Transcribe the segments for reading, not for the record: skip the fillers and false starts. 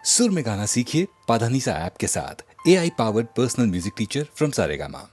सुर में गाना सीखिए पाधानीसा ऐप के साथ। AI powered personal music teacher from Saregama.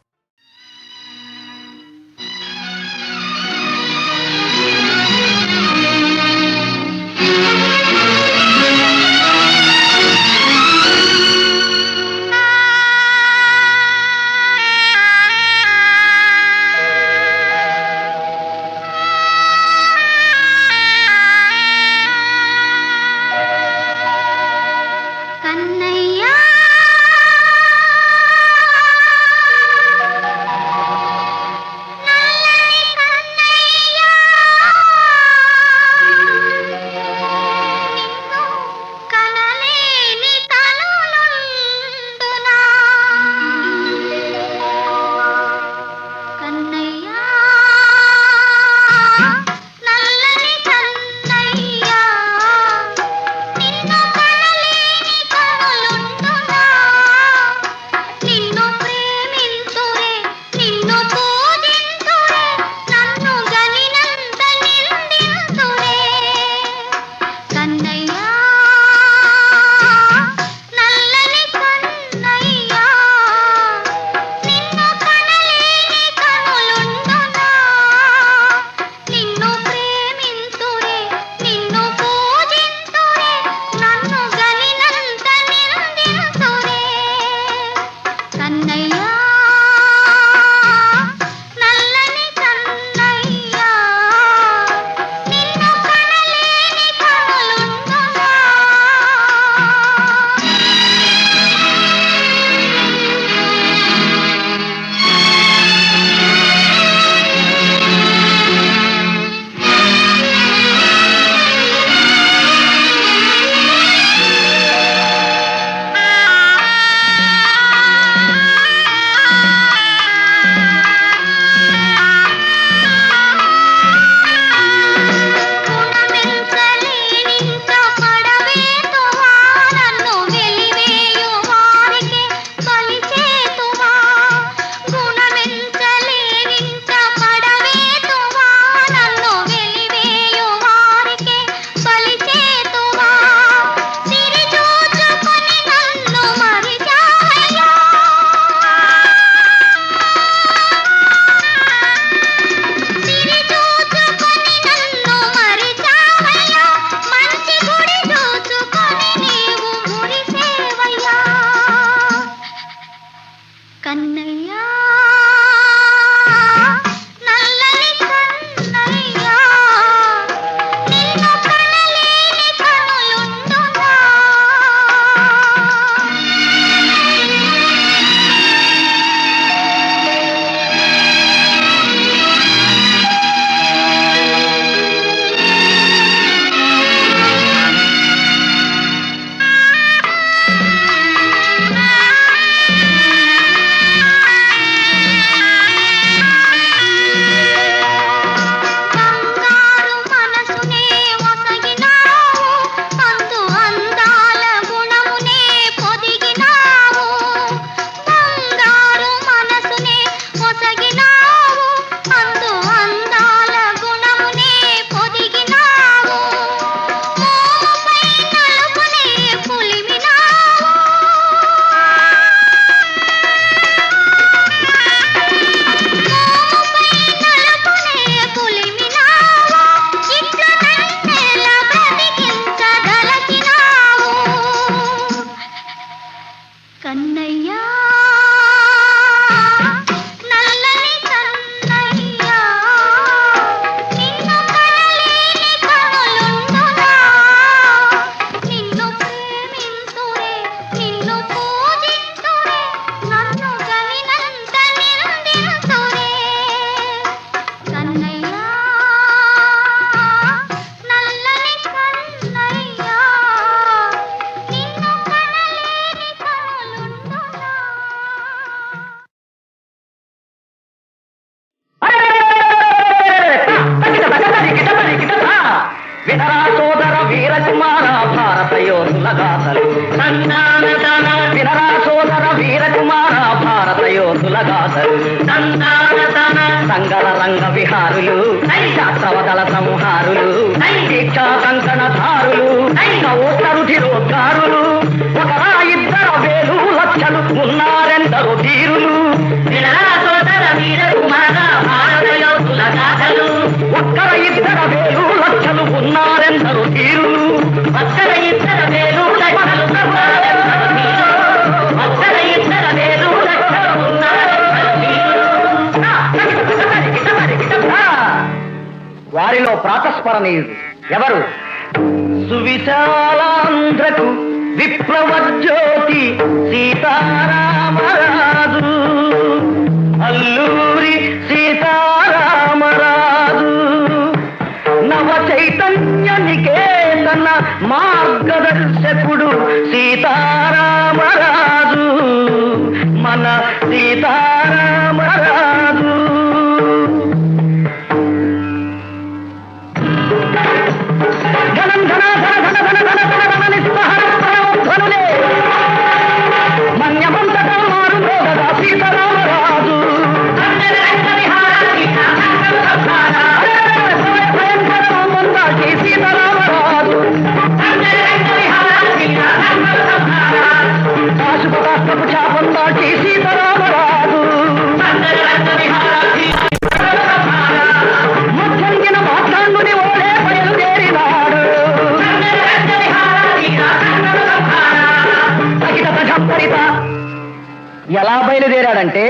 సంగల రంగ విహారులు శాస్త్రవదల సంహారులు దీక్షా కంకణ ధారులు నవోత్తరు ధిరోద్గారులు ఒక్కర ఇద్దర వేలు లక్షలు ఉన్నారెందరు తీరులు ఒక్కర ఇద్దర వేలు లక్షలు ఉన్నారెందరు తీరులు ఒక్కర ఇద్దర వేలు లక్షలు ఉన్నారెందరు తీరులు. వారిలో ప్రాతస్మరణీయుడు ఎవరు? సువిశాలాంధ్రకు విప్లవజ్యోతి సీతారామరాజు, అల్లూరి సీతారామరాజు. నవ చైతన్య నికేతన మార్గదర్శకుడు సీతారామరాజు, మన సీతారామరాజు. ఘనం ఘన ఘన ఘన ఘన ఘన ఘన ఘన నిస్పహర ధ్వనులే మన్యమంతటా మారుమోగగా సీతారామరాజు. భయంకరమందాకి సీతారామరాజు, కాశుపదాస్తపు చాపందాకి సీతారామరాజు. ముఖ్యంగిన మాట్లాడుని ఓడే బయలుదేరినాడు. ఎలా బయలుదేరాడంటే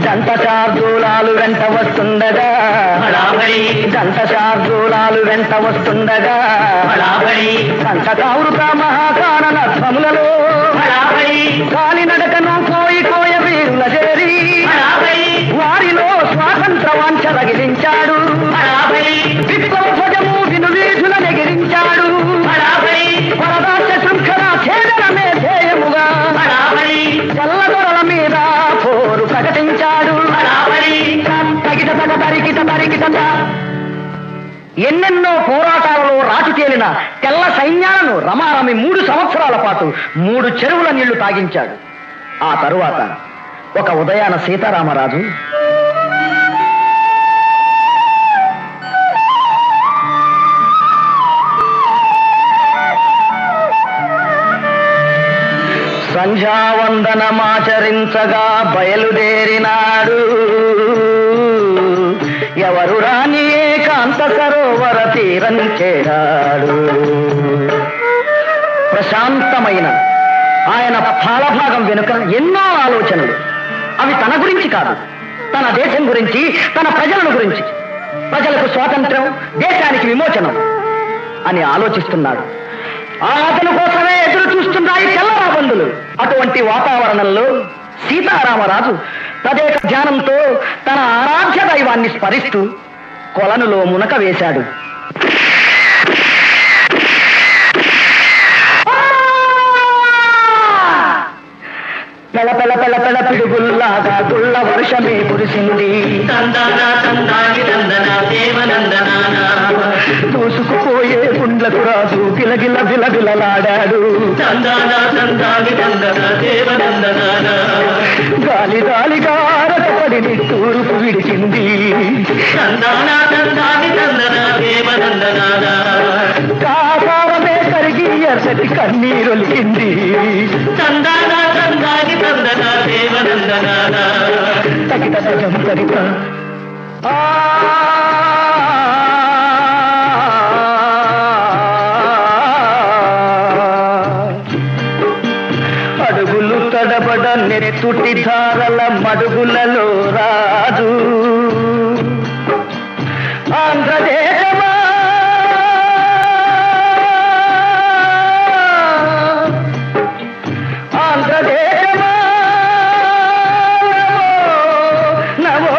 జంట శార్దూలాలు వెంట వస్తుండగా, జంట శార్దూలాలు వెంట వస్తుండగా, కంట కావృత మహాకానన ధ్వములలో కాలినడకను కోయి కోయ వీరుల చేరి వారిలో స్వాతంత్ర వాంఛ రగిలించాడు. విప్లవ ధ్వజము విను వీధుల నెగిరించాడు. పరదాస్య శృంఖల ఛేదనమే ధ్యేయముగా చల్లదొరల మీద పోరు ప్రకటించాడు. తగిట తగ తరికిట తరికిట. ఎన్నెన్నో పోరాటాలలో రాజు తేలిన తెల్ల సైన్యాలను రమారమి 3 సంవత్సరాల పాటు 3 చెరువుల నీళ్లు తాగించాడు. ఆ తరువాత ఒక ఉదయాన సీతారామరాజు సంధ్యావందనమాచరించగా బయలుదేరినాడు. ఎవరు రాని ఏకాంత సరోవర తీరం చేరాడు. ప్రశాంతమైన ఆయన పాలభాగం వెనుక ఎన్నో ఆలోచనలు. అవి తన గురించి కాదు, తన దేశం గురించి, తన ప్రజలను గురించి. ప్రజలకు స్వాతంత్రం, దేశానికి విమోచనం అని ఆలోచిస్తున్నాడు. అతని కోసమే ఎదురు చూస్తున్నాయి తెల్లరాబందులు. అటువంటి వాతావరణంలో సీతారామరాజు తదేక ధ్యానంతో తన ఆరాధ్య దైవాన్ని స్మరిస్తూ కొలనులో మునక వేశాడు. పెళ పెళ పెళ పెళ పిడుగుల్లాగా గుళ్ళ వర్షమే కురిసింది. దూసుకుపోయే గుండ్లకు రాజు గిలగిల బిలబిలలాడాడు. గాలి గాలిగా రకపడి తూర్పు విడిచింది. కాసారమే కరిగి ఎర్రటి కన్నీరొలికింది. తగిట తగం తగిట అడుగులు తడబడ నెత్తుటి ధారల మడుగులలో రాజు. ఆంధ్రదేశమా ఆంధ్రదేశమా నవో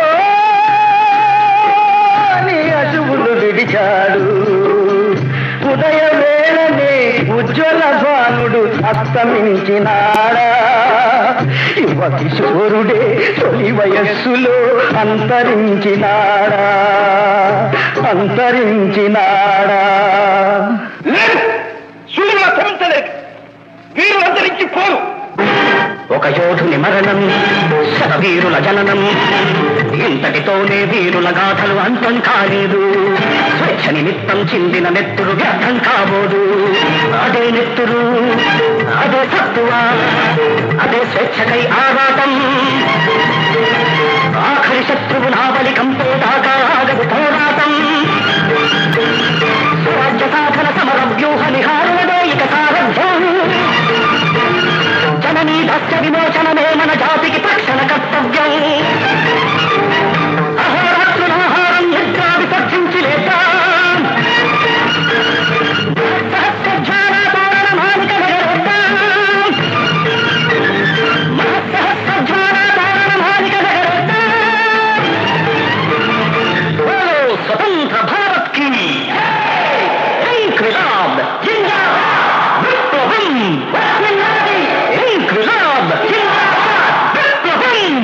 నీ అశువులు విడిచాడు. ఉదయ వేళనే ఉజ్వల భానుడు అస్తమించినాడా. యువ కిశోరుడే తొలి వయస్సులో అంతరించినాడా. సూర్యుడు అస్తమించలేదు, వీరు అంతరించి పోరు. ఒక యోధుని మరణం, శతవీరుల జననం. ఇంతటితోనే వీరుల గాథలు అంతం కాలేదు. స్వేచ్ఛ నిమిత్తం చిందిన నెత్తురు వ్యర్థం కాబోదు. అదే నెత్తురు, అదే తత్వ, అదే స్వేచ్ఛకై ఆరాటం. ఆఖరి శత్రువు నా బలి కంపేదాకా ఆగదు పోరాటం స్వరాజ్య సాధన సమర వ్యూహ నిహారులదే ఇక సారథ్యం జననీ దస్య విమోచనమే మన జాతికి తక్షణ కర్తవ్యం అహోరాత్రులాహారం నిద్రా విసర్జించి లేద్దాం సహస్రధ్యాన తోరణ మాలిక నగరేద్దాం సహస్రధ్యాన తోరణ మాలిక నగరేద్దాం బోలో స్వతంత్ర భారత్ కి ఇంక్విలాబ్ జిందాబాద్ విప్లవం ఇంక్విలాబ్ జిందాబాద్ విప్లవం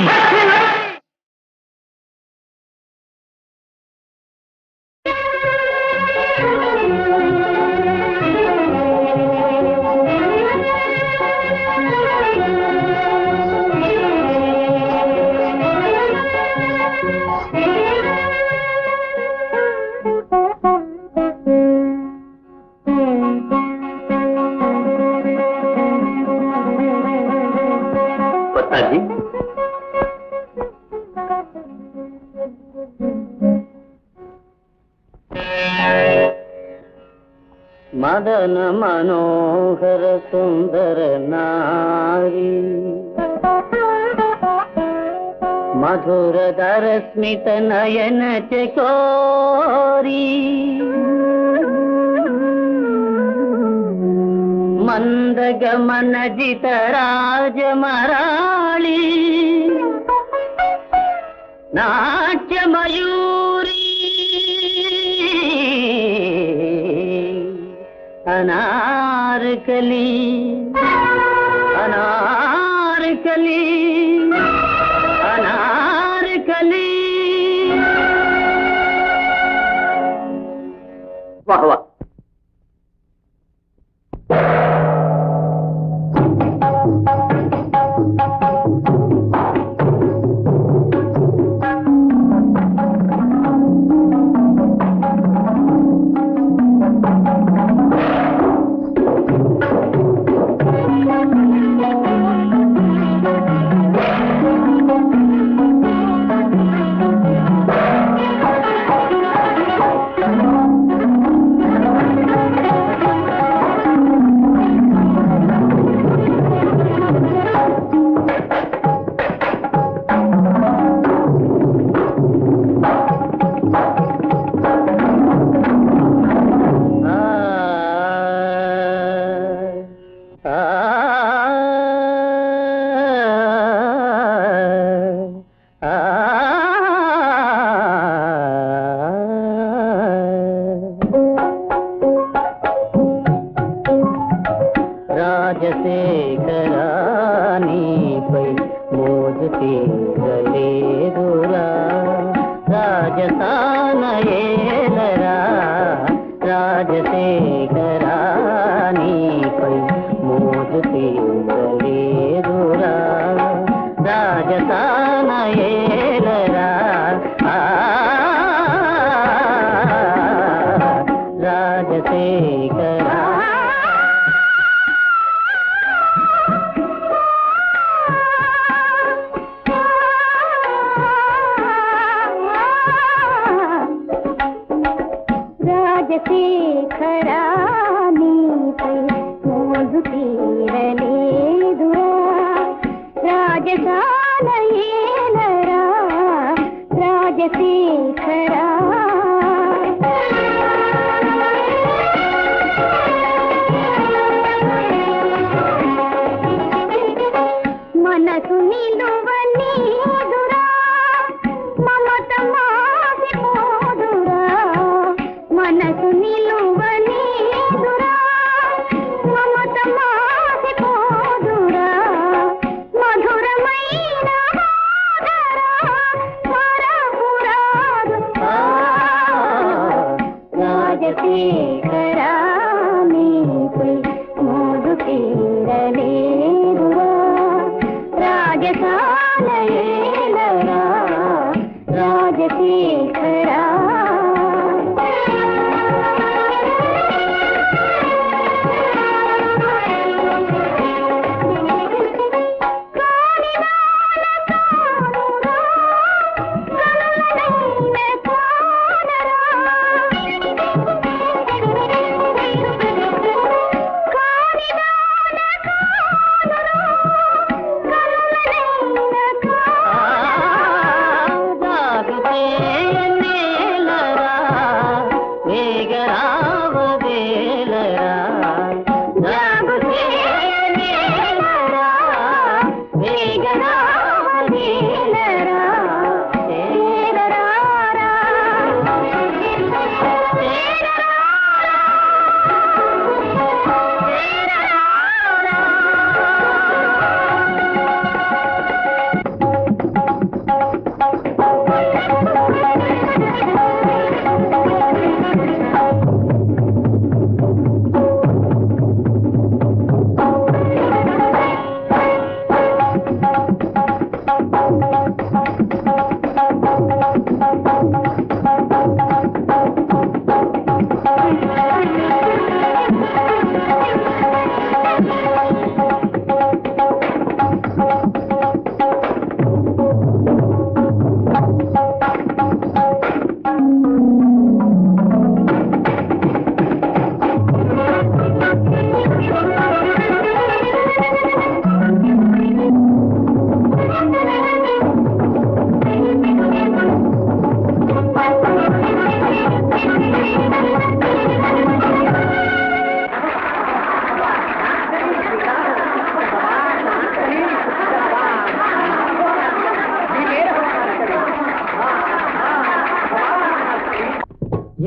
కొత్తది మదన మనోహర సుందర నారీ మధుర దరస్మిత నయన చకోరీ మందగమన జిత రాజమరాళి నాట్యమయూరీ అనార్కలి అనార్కలి అనార్కలి వాహ్ వాహ్ రాజశేఖరానిపై మోజు తీరలేదురా రాజసాన ఏలరా రాజశేఖరానిపై మోజు తీరలేదురా రాజసాన ఏలరా రాజశేఖరా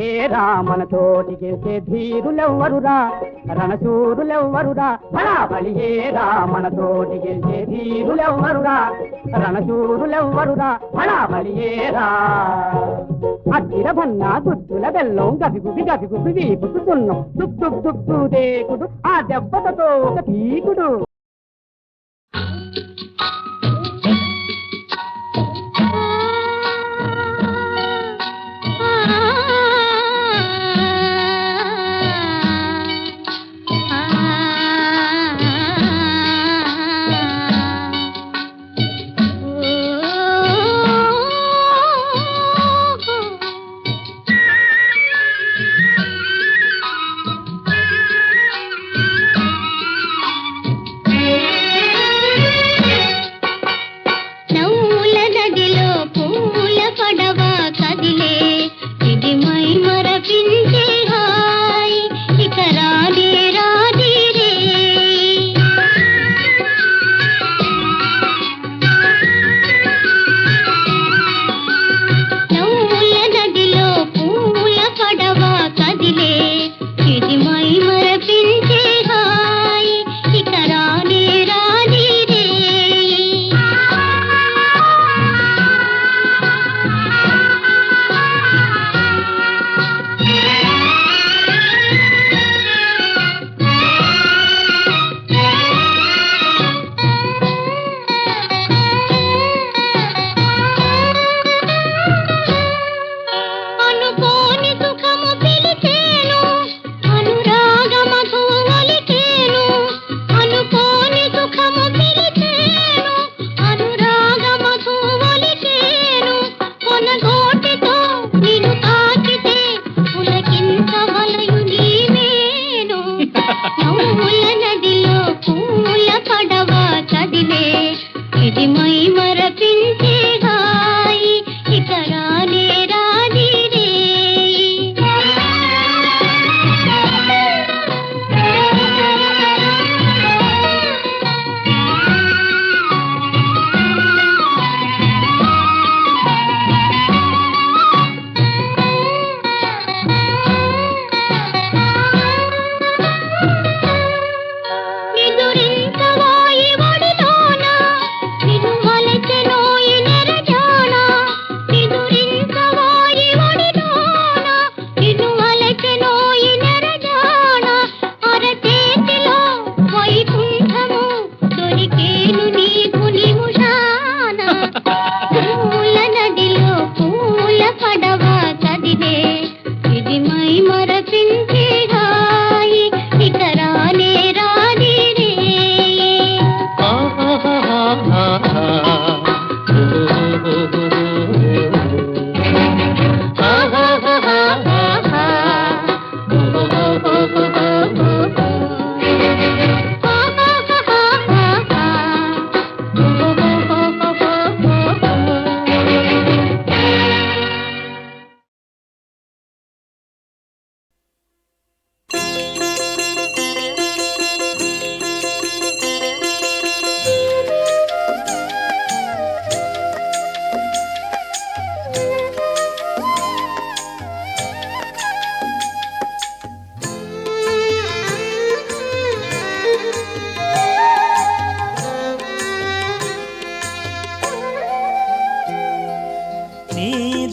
బలియేరా మన తోటి గెలిచే ధీరులెవ్వరురా రణశూరులెవ్వరురా బలా బలియేరా మన తోటి గెలిచే ధీరులెవ్వరురా రణశూరులెవ్వరురా బలా బలియేరా అద్దిర భన్న గుద్దుల బెల్లం గదిగుబి వీపుకు సున్నం దుక్కు దేకుడు ఆ దెబ్బతో ఒక పీకుడు.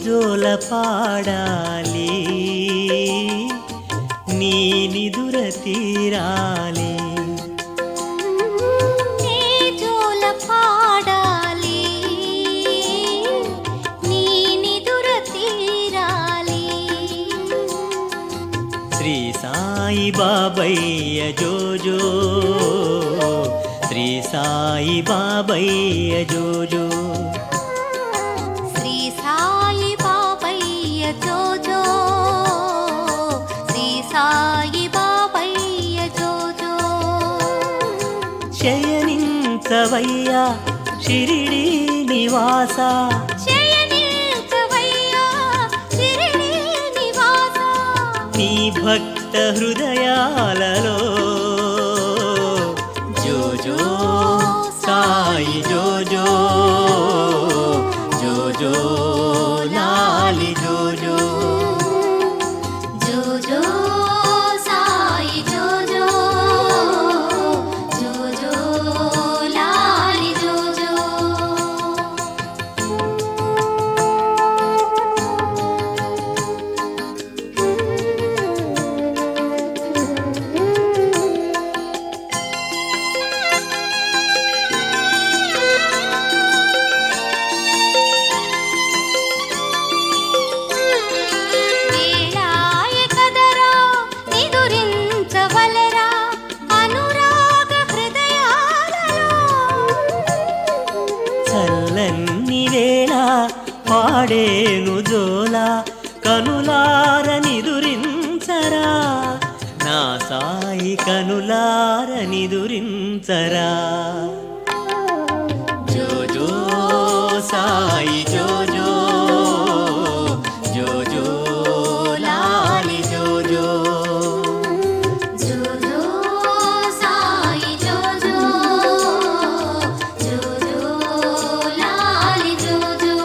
జోల పాడాలి నీ నిదుర తీరాలి నీ జోల పాడాలి నీ నిదుర తీరాలి శ్రీ సాయి బాబయ్య జోజో శ్రీ సాయి బాబయ్య జోజో శ్రీ సాయి బాబయ్య జోజో శ్రీ సాయి బాబయ్య జోజో శయనించవయ్యా షిరిడి నివాస శయనించవయ్యా షిరిడి నివాస నీ భక్త హృదయాలలో జోజో సాయి జోజో జోజో లాలి జోజో మనసారనిదురించరా జోజో సాయి జోజో జోజో లాలి జోజో జోజో సాయి జోజో జోజో లాలి జోజో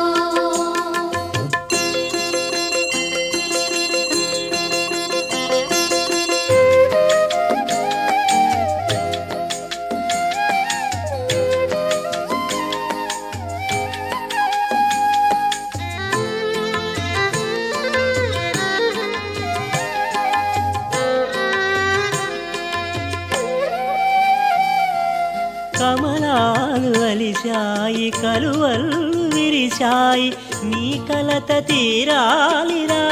కమలాలు అలిశాయి కలువలు విరిశాయి నీ కలత తీరాలిరా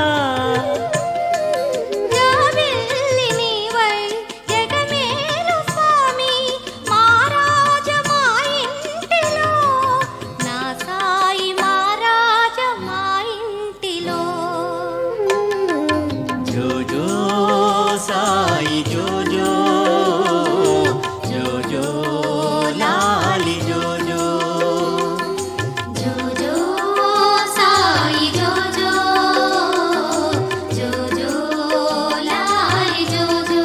జాబిల్లి నీవై జగమేలు స్వామి మహారాజ మా ఇంటిలో నా సాయి మహారాజ మా ఇంటిలో జోజో సాయి జోజో జోజో లాలి జోజో జోజో సాయి జోజో జోజో లాలి జోజో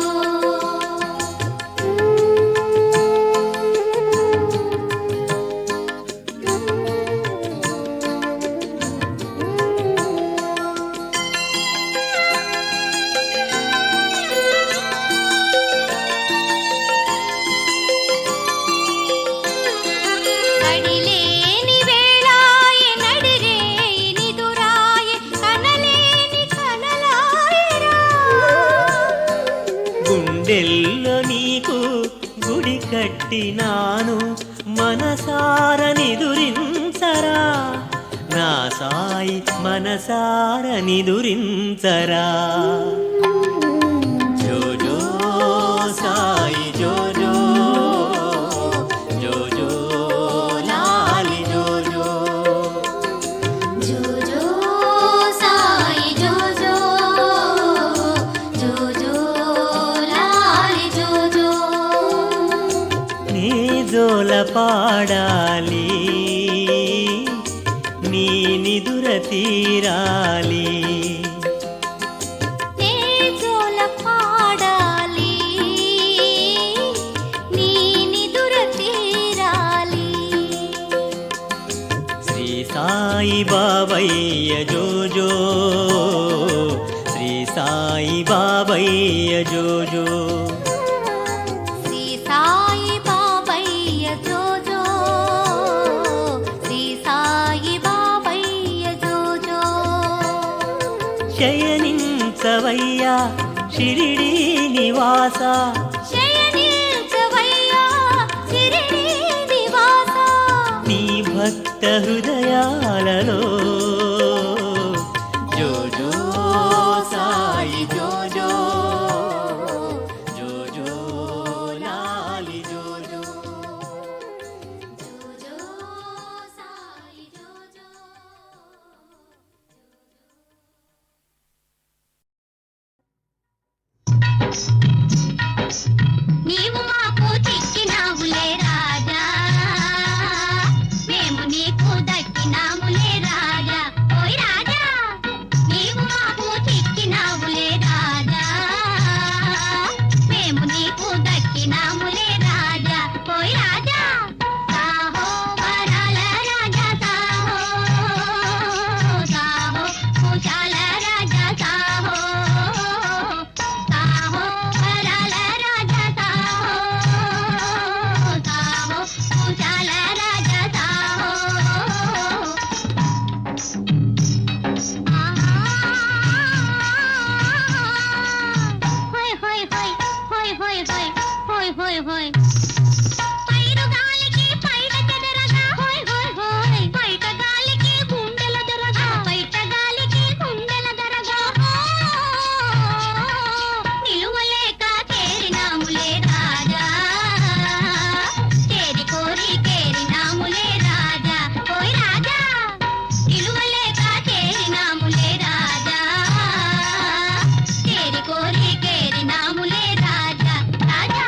కడిలేని వేళాయె నడిరేయి నిదురాయె కనలేని కనలాయెరా గుండెల్లో నీకు గుడి కట్టినాను మనసారనిదురించరా నా సాయి మనసారనిదురించరా జోజో సాయి జోజో జోజో లాలి జోజో జోజో సాయి జోజో జోజో లాలి జోజో నీ జోల పాడాలి నీ నిదుర తీరాలి నే జోల పాడాలి నీ నిదుర తీరాలి శ్రీ సాయి బాబయ్య జోజో శ్రీ సాయి బాబయ్య జోజో శ్రీ సాయి బాబయ్య జోజో శ్రీ సాయి బాబయ్య జోజో శయనించవయ్యా షిరిడీ నివాస శయనించవయ్యా శిరిడీ నివాస నీ భక్త హృదయాలలో జోజో సాయి జోజో జోజో లాలి జోజో జోజో సాయి జోజో నీవు మాకు చిక్కినావులే రాజా మేము నీకు దక్కినాములే రాజా ఓయ్ రాజా నీవు మాకు చిక్కినావులే రాజా మేము నీకు దక్కినాములే రాజా ఓయ్ రాజా సాహో వరాల రాజా సాహో సాహో కుశాల రాజా సాహో సాహో వరాల రాజా సాహో సాహో కుశాల రాజా సాహో హోయ్ హోయ్ హోయ్ హోయ్ హోయ్ హోయ్ హోయ్ హోయ్ పైరు గాలికి పైట చెదరగా హోయ్ హోయ్ హోయ్ పైట గాలికి గుండెల దరగా పైట గాలికి గుండెల దరగా నిలువలేక తేరినాములే రాజా తేరి కోరి తేరినాములే రాజా ఓయ్ రాజా నిలువలేక తేరినాములే రాజా తేరి కోరి తేరినాములే రాజా రాజా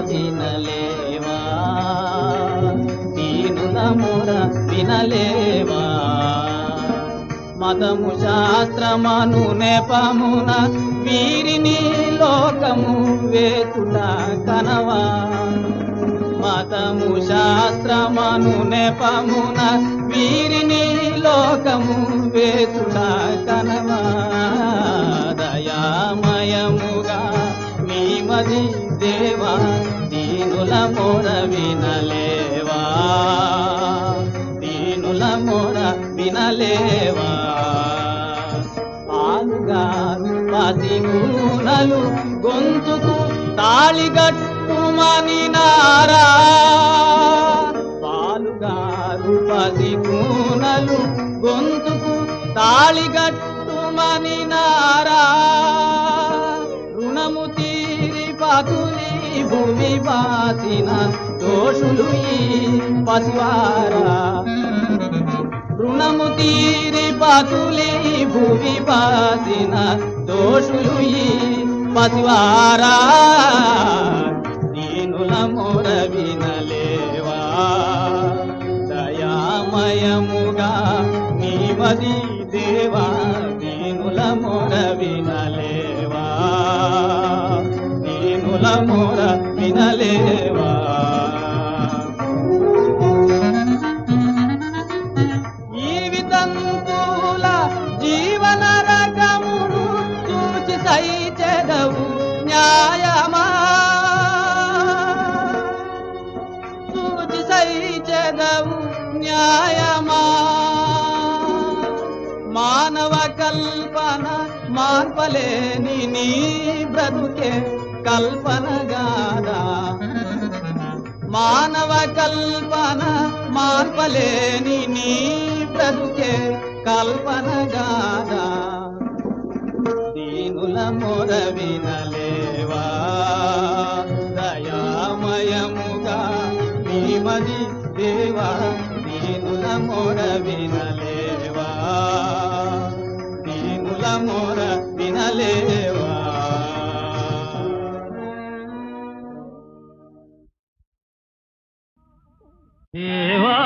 వినలేవా దీనుల మొర వినలేవా మతము శాస్త్రమను నెపమున వీరిని లోకము వేతుట కనవా మతము శాస్త్రమను నెపమున వీరిని లోకము వేతుట కనవా దయామయముగా నీమది దేవా దీనుల మొర వినలేవా దీనుల మొర వినలేవా పాలుగారు పసిగూనలు గొంతుకు తాళిగట్టుమని నారా పాలుగారు పసిగూనలు గొంతుకు తాళిగట్టుమని నారా రుణము తీరి పతులి భూమి బాసిన దోషులు ఈ పసివారా రుణము తీరి పతులి భూమి బాసిన దోషులు ఈ పసివారా దీనుల మొర వినలేవా దయామయముగా నీమది దేవా దీనుల మొర వినలేవా దీనుల మొర వినలేవా జీవితంతుల జీవన రకమును చూచి సైచెదవు న్యాయమా చూచి సైచెదవు న్యాయమా మానవ కల్పన మార్పలేని నీ బ్రతుకే కల్పనగాదా మానవ కల్పన మార్పలేని నీ బ్రతుకే కల్పనగాదా దీనుల మొర వినలేవా దయామయముగా నీమది దేవా దీనుల మొర వినలేవా దీనుల మొర వినలేవా దేవా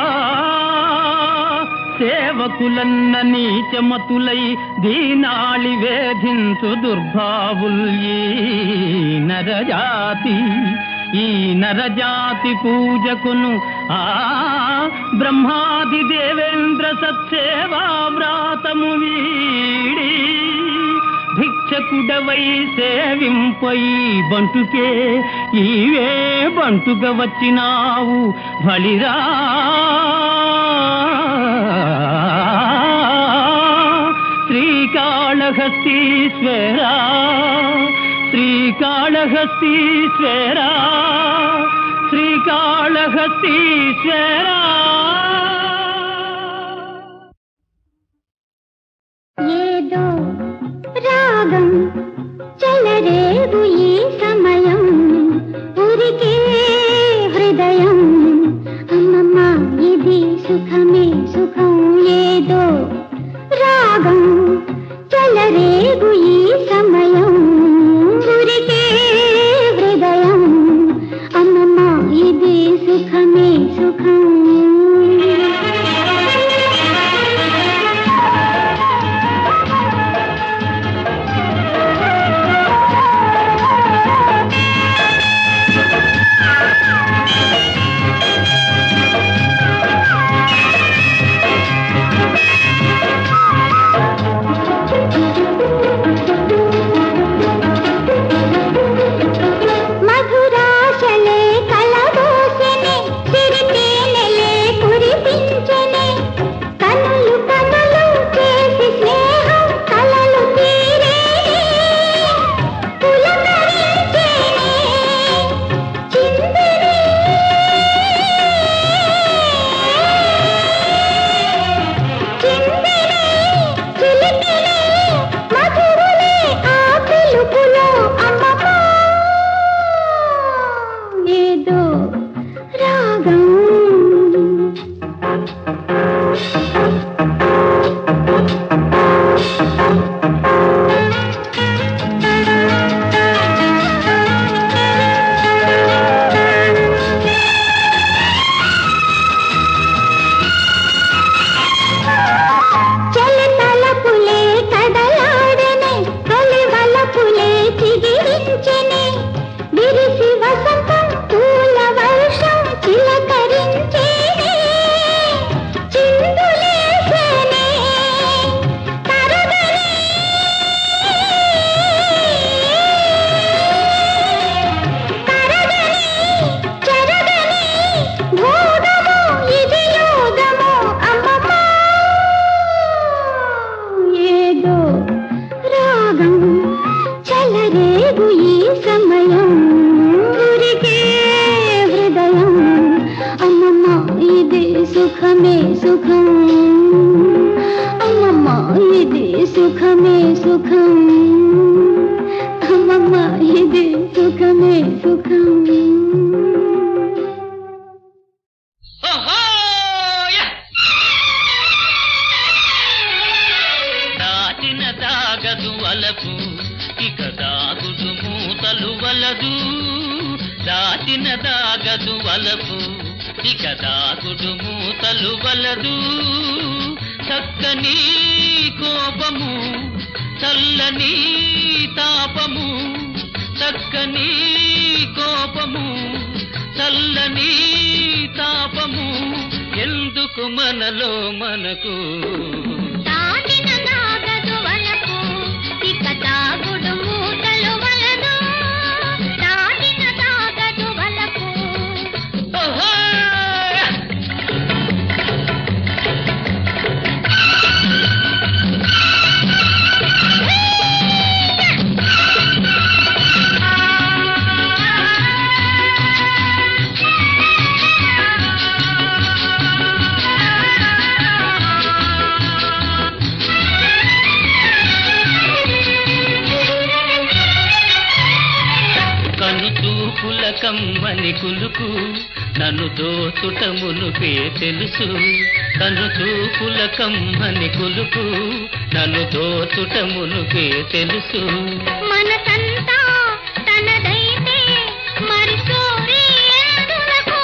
సేవకులన్న నీచమతులై దీనాళి వేధించు దుర్భావుల్ ఈ నరజాతి పూజకును ఆ బ్రహ్మాది దేవేంద్ర సత్సేవా వ్రాతము వీడి భిక్షకుడవై సేవింపై బంటుకే ఈవే బంటుగా వచ్చినావు బలిరా శ్రీకాళహస్తీశ్వరా శ్రీకాళహస్తీశ్వరా శ్రీకాళహస్తీశ్వరా ఏదో రాగం చలరేగు ఈ సమయం ఊరికే హృదయం అమ్మమ్మ ఇది సుఖమే సుఖం ఏదో రాగం చలరేగు ఈ సమయం ఊరికే హృదయం అమ్మమ్మ ఇది సుఖమే సుఖం దాటిన దాగదు వలపు ఇక దాగుడు మూతలు వలదు చక్కని కోపము చల్లని తాపము చక్కని కోపము చల్లని తాపము ఎందుకు మనలో మనకు దాటిన దాగదు వలపు ఇక దాగుడు మూతలు వలదు దాటిన దాగదు వలపు ఓహో! కనుచూపుల కమ్మని కులుకు నన్ను దోచుట మునుపే తెలుసు కనుచూపుల కమ్మని కులుకు నన్ను దోచుట మునుపే తెలుసు మనసంతా తనదైతే మరి సోరీ ఎందులకు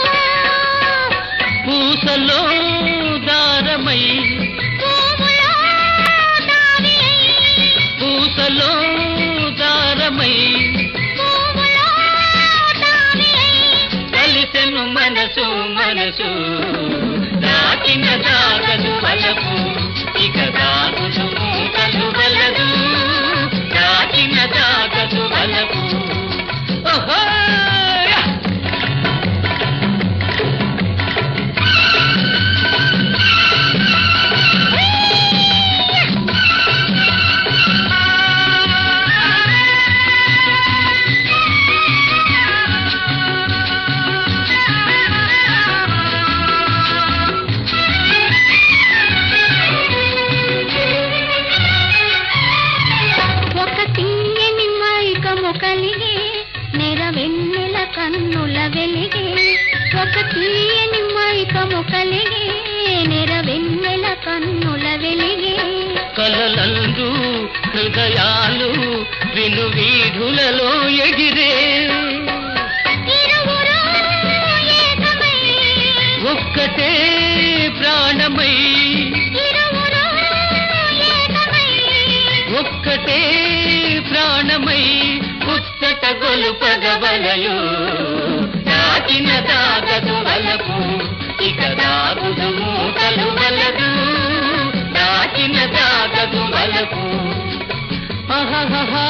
పూసలో దారమై పువ్వులో దావి అయి పూసలో దారమై పువ్వులో దావి అయి కలిసెను మనసు మనసు దాటిన దాగదు వలపు ఇక దాగుడు మూతలు వలదు దాటిన దాగదు వలపు ఓహో! ఒక తీయని మైకము కలిగే నెరవెన్నెల కన్నుల వెలిగే ఒక తీయని మైకము కలిగే నెరవెన్నెల కన్నుల వెలిగే కలలందు హృదయాలు విను వీధులలో ఎగిరే ఇరువురు ఏకమై ఒక్కటే ప్రాణమై ఇరువురు ఏకమై ఒక్కటే ప్రాణమై పుస్తక గొలుపగవలయు దాటిన దాగదు వలపు ఇక దాగుడు మూతలు వలదు దాటిన దాగదు వలపు ఆహాహా